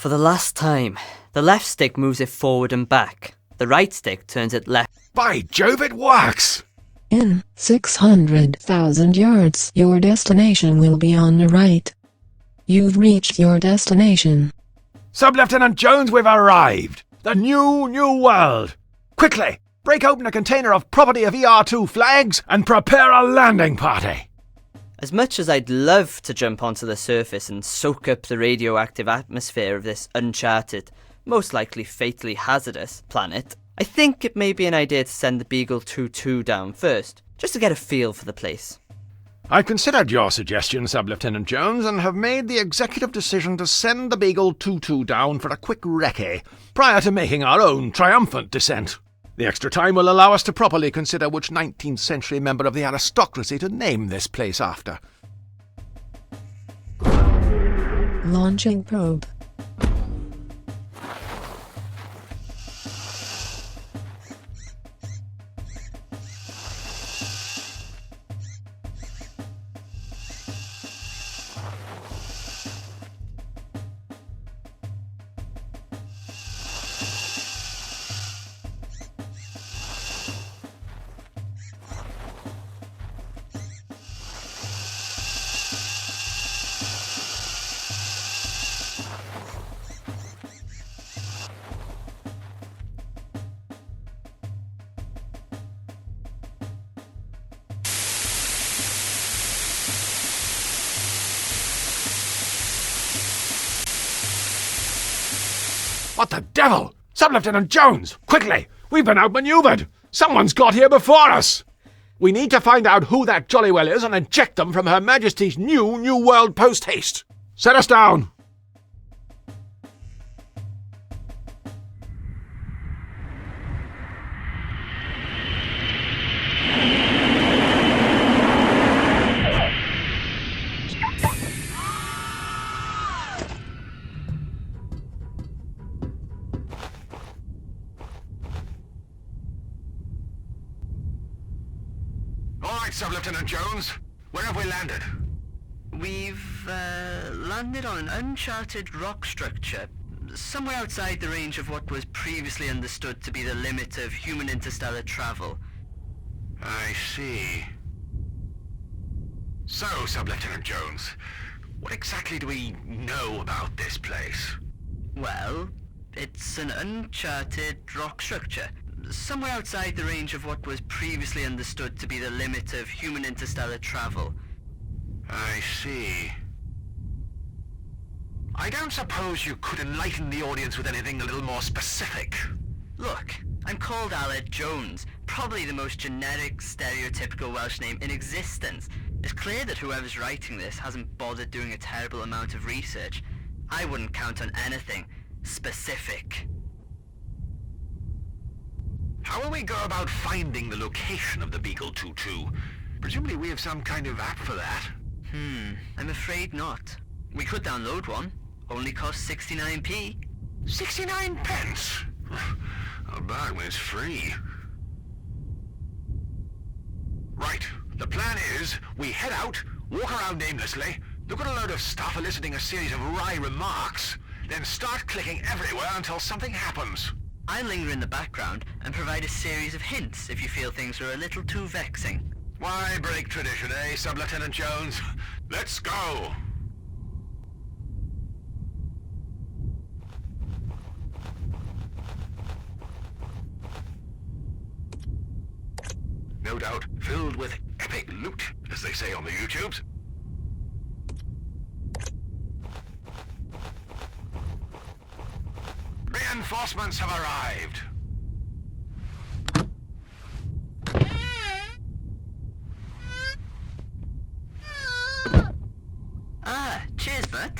For the last time, the left stick moves it forward and back. The right stick turns it left. By Jove, it works! In 600,000 yards, your destination will be on the right. You've reached your destination. Sub-Lieutenant Jones, we've arrived! The new world! Quickly, break open a container of property of ER2 flags and prepare a landing party! As much as I'd love to jump onto the surface and soak up the radioactive atmosphere of this uncharted, most likely fatally hazardous planet, I think it may be an idea to send the Beagle 2-2 down first, just to get a feel for the place. I considered your suggestion, Sub-Lieutenant Jones, and have made the executive decision to send the Beagle 2-2 down for a quick recce, prior to making our own triumphant descent. The extra time will allow us to properly consider which 19th century member of the aristocracy to name this place after. Launching probe. What the devil? Sub-Lieutenant Jones, quickly! We've been outmaneuvered! Someone's got here before us! We need to find out who that jolly well is and eject them from Her Majesty's new world post-haste. Set us down! Sub-Lieutenant Jones, where have we landed? We've landed on an uncharted rock structure, somewhere outside the range of what was previously understood to be the limit of human interstellar travel. I see. So, Sub-Lieutenant Jones, what exactly do we know about this place? Well, it's an uncharted rock structure, somewhere outside the range of what was previously understood to be the limit of human interstellar travel. I see. I don't suppose you could enlighten the audience with anything a little more specific? Look, I'm called Aled Jones, probably the most generic, stereotypical Welsh name in existence. It's clear that whoever's writing this hasn't bothered doing a terrible amount of research. I wouldn't count on anything specific. How will we go about finding the location of the Beagle 2-2? Presumably we have some kind of app for that. I'm afraid not. We could download one. Only costs 69p. 69 pence? I'll buy it when it's free. Right, the plan is we head out, walk around aimlessly, look at a load of stuff eliciting a series of wry remarks, then start clicking everywhere until something happens. I linger in the background and provide a series of hints if you feel things are a little too vexing. Why break tradition, eh, Sub-Lieutenant Jones? Let's go! No doubt filled with epic loot, as they say on the YouTubes. Reinforcements have arrived. Cheers, Bert.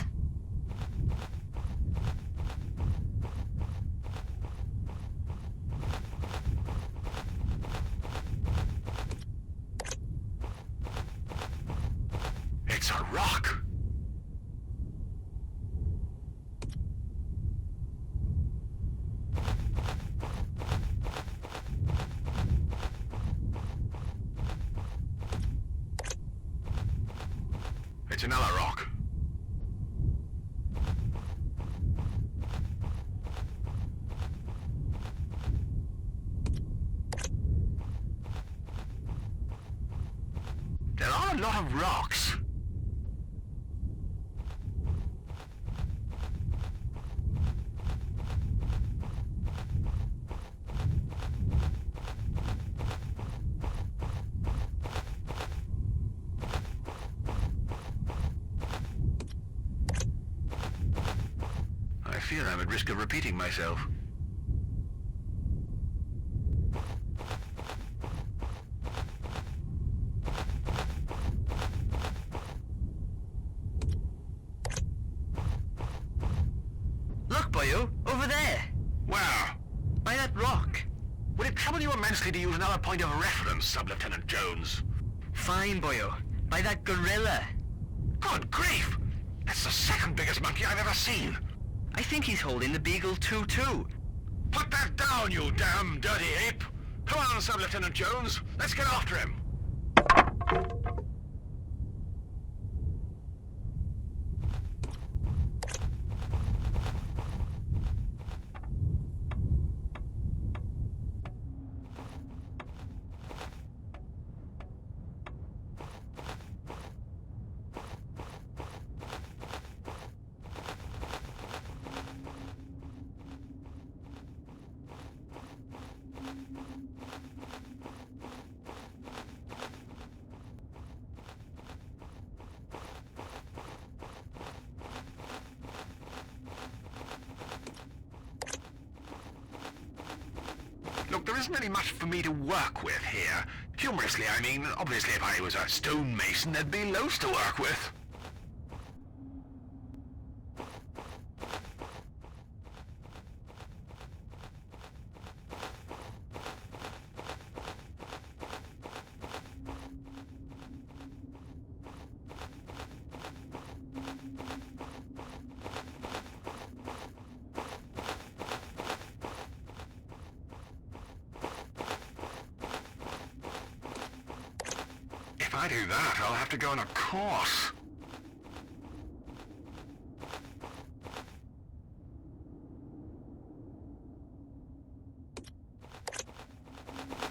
It's a rock. It's another rock. fear I'm at risk of repeating myself. Look, boyo, over there, Where? by that rock. Would it trouble you immensely to use another point of reference, Sub-Lieutenant Jones? Fine, boyo, by that gorilla. Good grief! That's the second biggest monkey I've ever seen. I think he's holding the Beagle 2-2. Put that down, you damn dirty ape! Come on, Sub-Lieutenant Jones. Let's get after him. Look, there isn't really much for me to work with here. Humorously, I mean, obviously if I was a stonemason, there'd be loads to work with. If I do that, I'll have to go on a course.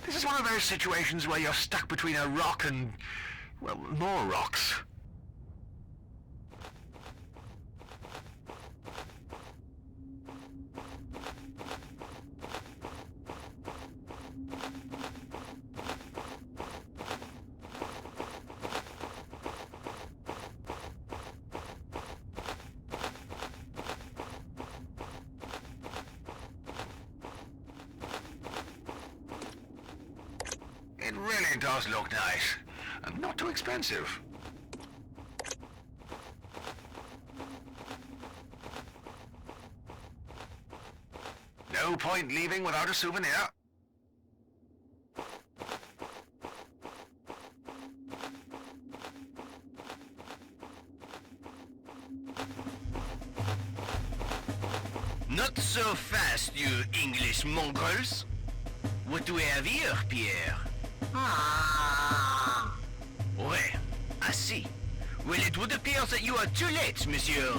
This is one of those situations where you're stuck between a rock and, well, more rocks. It really does look nice, and not too expensive. No point leaving without a souvenir. Not so fast, you English mongrels. What do we have here, Pierre? Ah! Ouais, I see. Well, it would appear that you are too late, monsieur.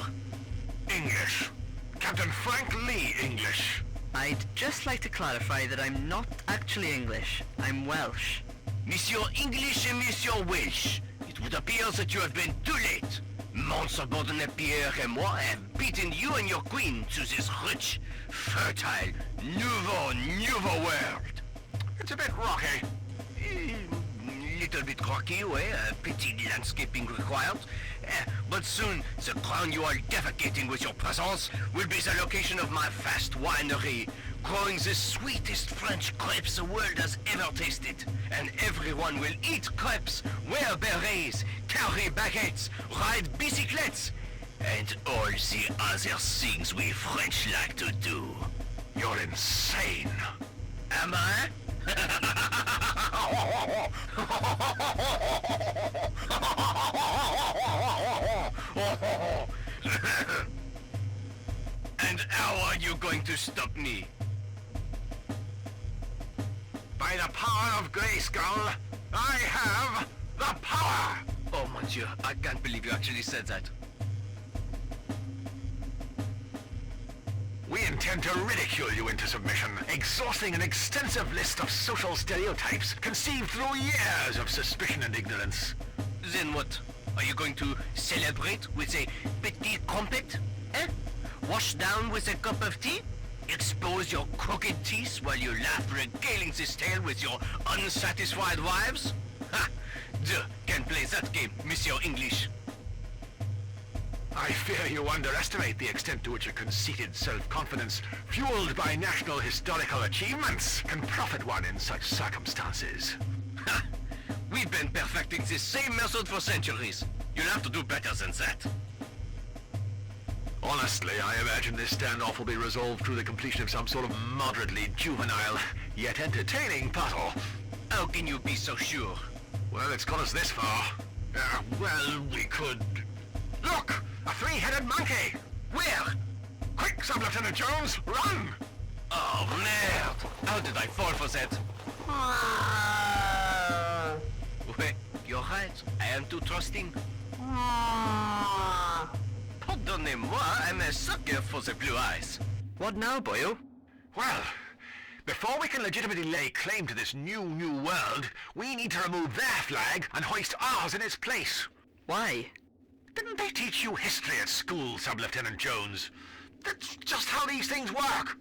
English. Captain Frank Lee English. I'd just like to clarify that I'm not actually English. I'm Welsh. Monsieur English and Monsieur Welsh. It would appear that you have been too late. Mon subordinate Pierre and moi have beaten you and your queen to this rich, fertile, nouveau world. It's a bit rocky. Little bit rocky, ouais, petit landscaping required. But soon, the ground you are defecating with your presence will be the location of my vast winery, growing the sweetest French crepes the world has ever tasted. And everyone will eat crepes, wear berets, carry baguettes, ride bicyclettes, and all the other things we French like to do. You're insane. Am I? And how are you going to stop me? By the power of Grayskull, I have the power! Oh mon Dieu, I can't believe you actually said that. We intend to ridicule you into submission, exhausting an extensive list of social stereotypes conceived through years of suspicion and ignorance. Then what? Are you going to celebrate with a petit crumpet? Eh? Wash down with a cup of tea? Expose your crooked teeth while you laugh regaling this tale with your unsatisfied wives? Ha! Je can play that game, Monsieur English. I fear you underestimate the extent to which a conceited self-confidence, fueled by national historical achievements, can profit one in such circumstances. Ha! We've been perfecting this same method for centuries. You'll have to do better than that. Honestly, I imagine this standoff will be resolved through the completion of some sort of moderately juvenile, yet entertaining puzzle. How can you be so sure? Well, it's got us this far. Well, we could... Look! A three-headed monkey! Where? Quick, Sub-Lieutenant Jones, run! Oh, merde! How did I fall for that? Wait, you're right. I am too trusting. Pardonnez-moi, I'm a sucker for the blue eyes. What now, boyo? Well, before we can legitimately lay claim to this new world, we need to remove their flag and hoist ours in its place. Why? Didn't they teach you history at school, Sub-Lieutenant Jones? That's just how these things work.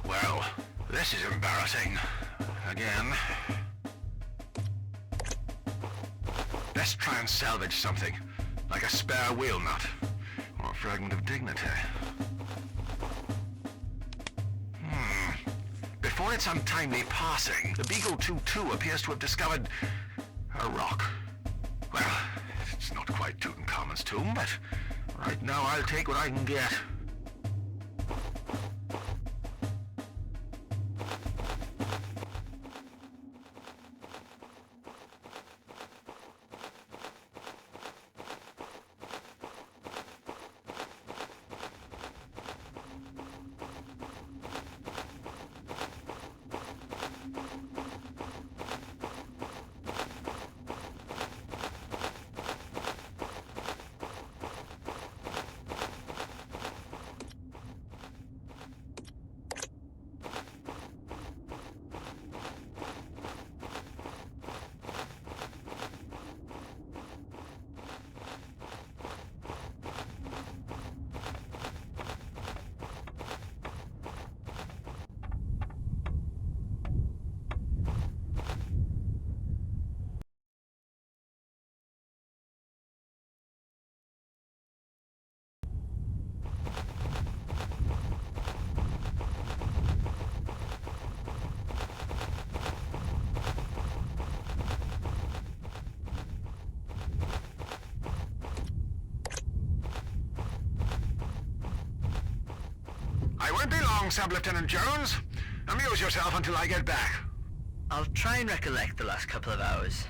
Well, this is embarrassing. Again. Let's try and salvage something, like a spare wheel nut, or a fragment of dignity. Before its untimely passing, the Beagle 2-2 appears to have discovered a rock. Well, it's not quite Tutankhamun's tomb, but right now I'll take what I can get. I won't be long, Sub-Lieutenant Jones. Amuse yourself until I get back. I'll try and recollect the last couple of hours.